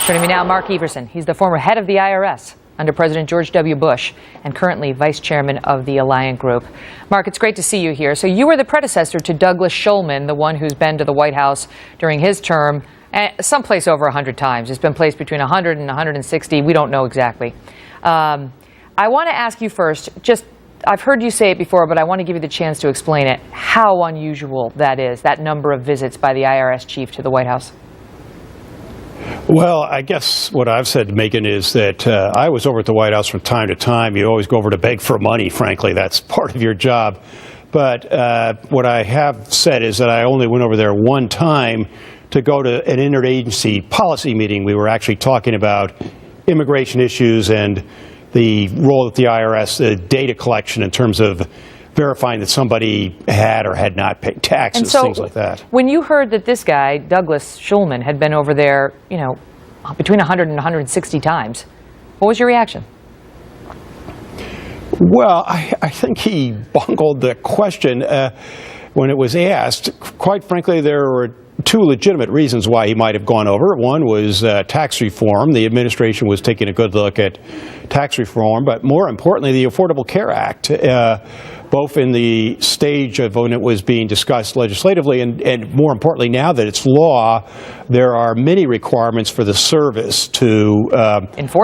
Joining me now, Mark Everson. He's the former head of the IRS under President George W. Bush and currently vice chairman of the Alliant Group. Mark, it's great to see you here. So you were the predecessor to Douglas Shulman, the one who's been to the White House during his term, someplace over 100 times. It's been placed between 100 and 160. We don't know exactly. I want to ask you first, I've heard you say it before, but I want to give you the chance to explain it, how unusual that is, that number of visits by the IRS chief to the White House. Well, I guess what I've said, Megan, is that I was over at the White House from time to time. You always go over to beg for money, frankly. That's part of your job. But what I have said is that I only went over there one time to go to an interagency policy meeting. We were actually talking about immigration issues and the role of the IRS, the data collection in terms of verifying that somebody had or had not paid taxes, and so, things like that. When you heard that this guy, Douglas Shulman, had been over there, between 100 and 160 times, what was your reaction? Well, I think he bungled the question when it was asked. Quite frankly, there were two legitimate reasons why he might have gone over. One was tax reform. The administration was taking a good look at tax reform, but more importantly, the Affordable Care Act, both in the stage of when it was being discussed legislatively and more importantly now that it's law, there are many requirements for the service to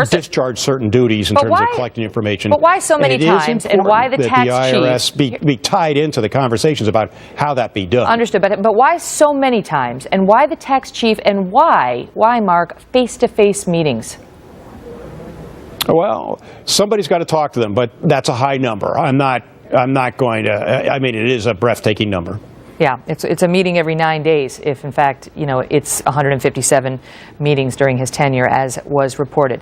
discharge certain duties in terms of collecting information. But why so many times, and why the tax chief? The IRS be tied into the conversations about how that be done. Understood, but why so many times, and why the tax chief, and why, Mark, face-to-face meetings? Well, somebody's got to talk to them, but that's a high number. I'm not going to, I mean, it is a breathtaking number. Yeah, it's a meeting every 9 days, if in fact, it's 157 meetings during his tenure, as was reported.